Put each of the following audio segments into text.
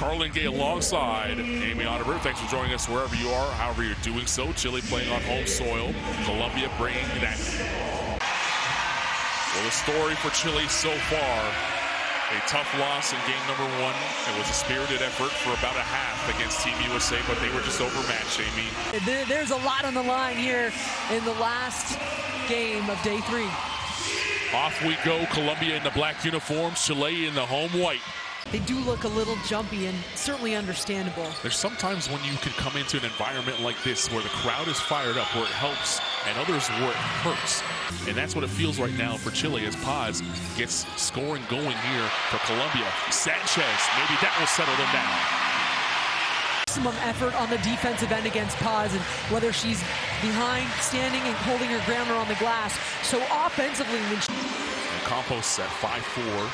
Carlin Gay alongside Amy Otterberg. Thanks for joining us wherever you are, however you're doing so. Chile playing on home soil. Colombia bringing that. Well, the story for Chile so far, a tough loss in game number 1. It was a spirited effort for about a half against Team USA, but they were just overmatched, Amy. There's a lot on the line here in the last game of day 3. Off we go, Colombia in the black uniforms, Chile in the home white. They do look a little jumpy and certainly understandable. There's sometimes when you can come into an environment like this where the crowd is fired up, where it helps, and others where it hurts. And that's what it feels right now for Chile as Paz gets scoring going here for Colombia. Sanchez, maybe that will settle them down. Maximum effort on the defensive end against Paz, and whether she's behind, standing, and holding her ground on the glass. So offensively, when she... And Campos at 5'4",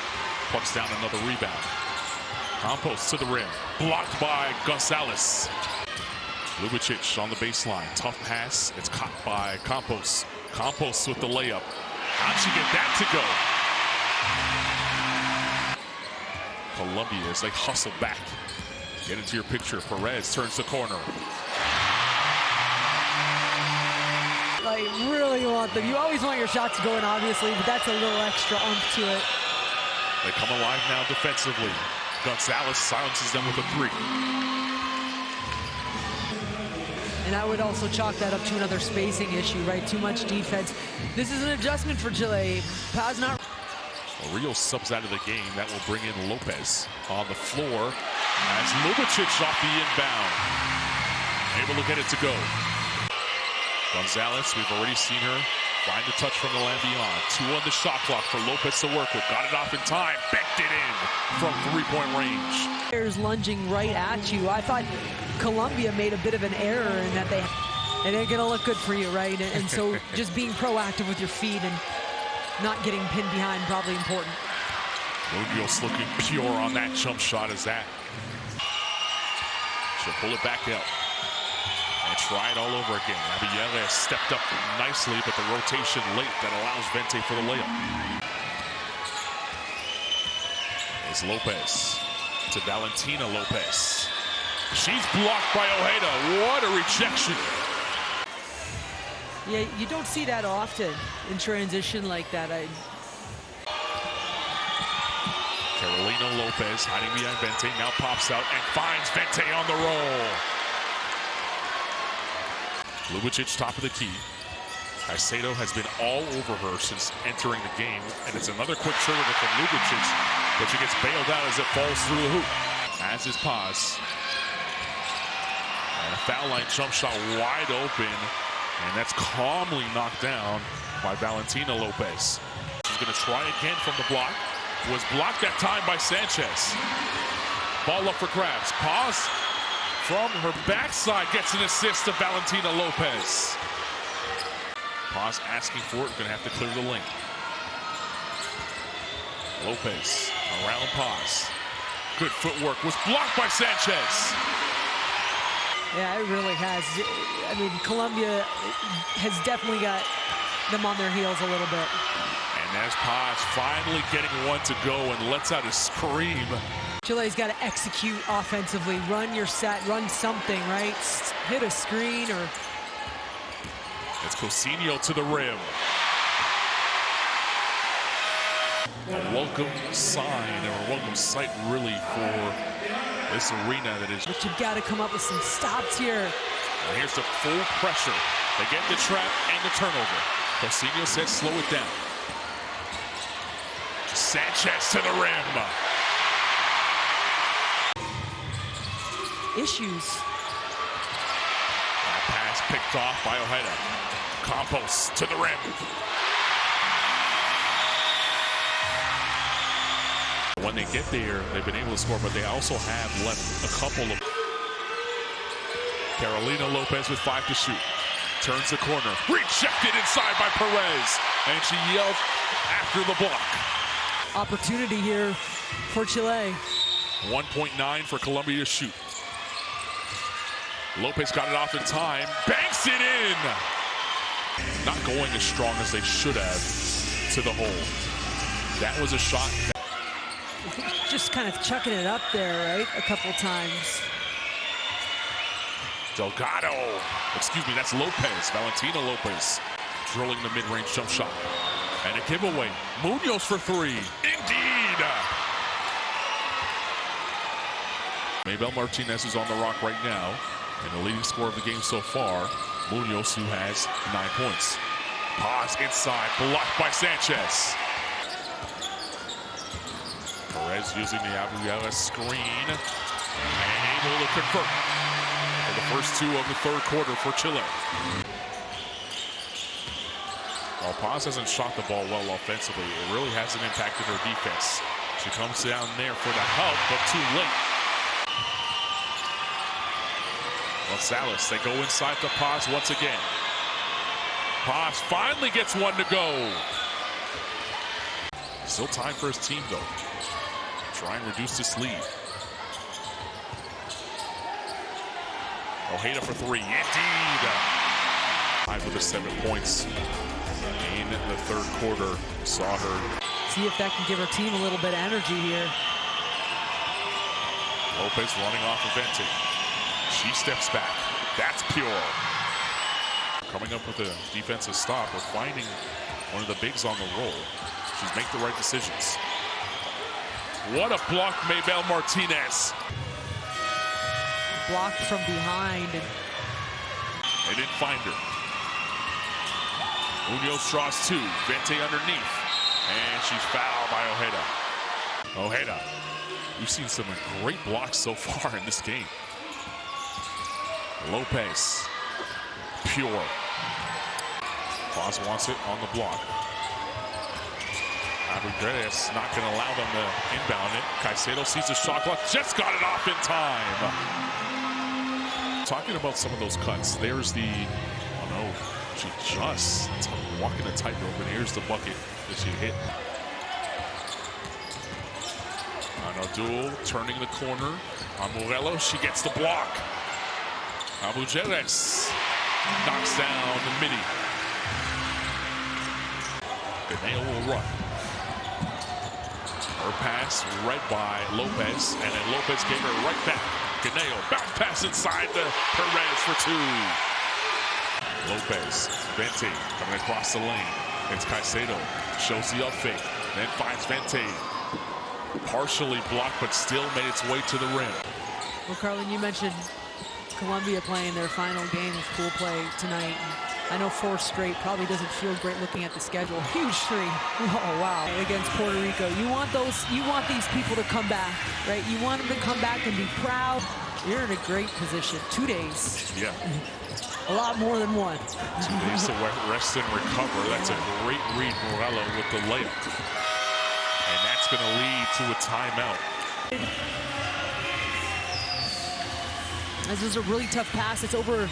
plucks down another rebound. Campos to the rim, blocked by Gonzalez. Lubicic on the baseline, tough pass. It's caught by Campos. Campos with the layup. How'd she get that to go? Colombia as they hustle back. Get into your picture. Perez turns the corner. I really want them. You always want your shots going, obviously, but that's a little extra oomph to it. They come alive now defensively. Gonzalez silences them with a 3. And I would also chalk that up to another spacing issue, right? Too much defense. This is an adjustment for Chile. Paz not... Real subs out of the game. That will bring in Lopez on the floor as Lubicic off the inbound. Able to get it to go. Gonzalez, we've already seen her find the touch from the land beyond. 2 on the shot clock for Lopez to work with. Got it off in time. Backed it in from 3-point range. Players lunging right at you. I thought Colombia made a bit of an error in that it ain't gonna look good for you, right? And so just being proactive with your feet and not getting pinned behind, probably important. Munoz looking pure on that jump shot as that. She'll pull it back out and try it all over again. Abiela stepped up nicely, but the rotation late that allows Vente for the layup. Is Lopez to Valentina Lopez. She's blocked by Ojeda. What a rejection. Yeah, you don't see that often in transition like that. Carolina Lopez hiding behind Vente, now pops out and finds Vente on the roll. Lubicic top of the key. Caicedo has been all over her since entering the game, and it's another quick turnover from Lubicic, but she gets bailed out as it falls through the hoop. As is Paz. And a foul line jump shot wide open, and that's calmly knocked down by Valentina Lopez. She's going to try again from the block. Was blocked that time by Sanchez. Ball up for grabs. Paz from her backside gets an assist to Valentina Lopez. Paz asking for it, going to have to clear the lane. Lopez around Paz. Good footwork, was blocked by Sanchez. Yeah, it really has. I mean, Colombia has definitely got them on their heels a little bit. And there's Paz finally getting one to go and lets out a scream. Chile's got to execute offensively, run your set, run something, right? Hit a screen or... It's Cousinho to the rim. A welcome sign or a welcome sight really for this arena that is... But you've got to come up with some stops here. And here's the full pressure. They get the trap and the turnover. Cousinho says slow it down. Sanchez to the rim. Issues. That pass picked off by Ojeda. Campos to the rim. When they get there, they've been able to score, but they also have left a couple of... Carolina Lopez with 5 to shoot. Turns the corner. Rejected inside by Perez. And she yelled after the block. Opportunity here for Chile. 1.9 for Colombia to shoot. Lopez got it off in time. Banks it in. Not going as strong as they should have to the hole. That was a shot. Just kind of chucking it up there, right? A couple times. Delgado, excuse me, that's Lopez, Valentina Lopez, drilling the mid-range jump shot. And a giveaway, Munoz for three, indeed! Maybell Martinez is on the rock right now, and the leading scorer of the game so far, Munoz, who has 9 points. Paz inside, blocked by Sanchez. Perez using the Abuela screen, and able to convert for the first 2 of the third quarter for Chile. While Paz hasn't shot the ball well offensively, it really hasn't impacted her defense. She comes down there for the help, but too late. Gonzalez, they go inside to Paz once again. Paz finally gets one to go. Still time for his team, though. Try and reduce this lead. Ojeda for three, indeed. Tied with the 7 points in the third quarter. Saw her. See if that can give her team a little bit of energy here. Lopez running off of Vente. She steps back. That's pure. Coming up with a defensive stop. We're finding one of the bigs on the roll. She's making the right decisions. What a block, Maybell Martinez. Blocked from behind. And they didn't find her. Munoz draws 2. Vente underneath. And she's fouled by Ojeda. Ojeda. We've seen some great blocks so far in this game. Lopez. Pure. Paz wants it on the block. Rodriguez not going to allow them to inbound it. Caicedo sees the shot clock. Just got it off in time. Talking about some of those cuts. There's the, oh no, she just walking a tightrope, and here's the bucket that she hit. Anadul turning the corner. Amurello, she gets the block. Abujeres knocks down the midi. Ganeo will run. Her pass right by Lopez, and then Lopez gave her right back. Ganeo, back pass inside to Perez for 2. Lopez, Vente coming across the lane. It's Caicedo, shows the up fake, then finds Vente. Partially blocked, but still made its way to the rim. Well, Carlin, you mentioned Colombia playing their final game of pool play tonight. I know 4 straight probably doesn't feel great looking at the schedule. Huge streak. Oh, wow. Against Puerto Rico. You want these people to come back, right? You want them to come back and be proud. You're in a great position. 2 days. Yeah. A lot more than 1. 2 days to rest and recover. That's a great read, Morello, with the layup. And that's going to lead to a timeout. This is a really tough pass. It's over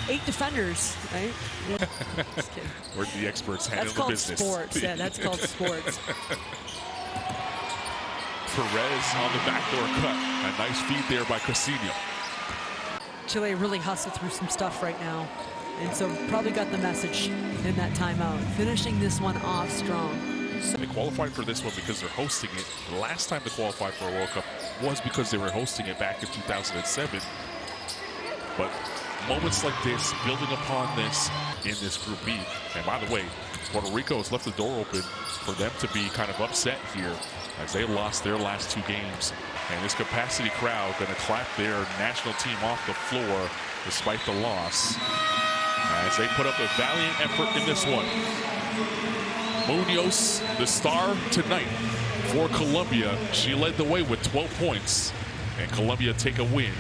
8 defenders, right? Yeah. Just kidding. We're the experts handling the business. That's called sports. Yeah, that's called sports. Perez on the backdoor cut. A nice feed there by Casino. Chile really hustled through some stuff right now. And so probably got the message in that timeout. Finishing this one off strong. They qualified for this one because they're hosting it. The last time they qualified for a World Cup was because they were hosting it back in 2007. But moments like this, building upon this in this Group B. And by the way, Puerto Rico has left the door open for them to be kind of upset here as they lost their last 2 games. And this capacity crowd going to clap their national team off the floor despite the loss as they put up a valiant effort in this one. Munoz, the star tonight for Colombia. She led the way with 12 points, and Colombia take a win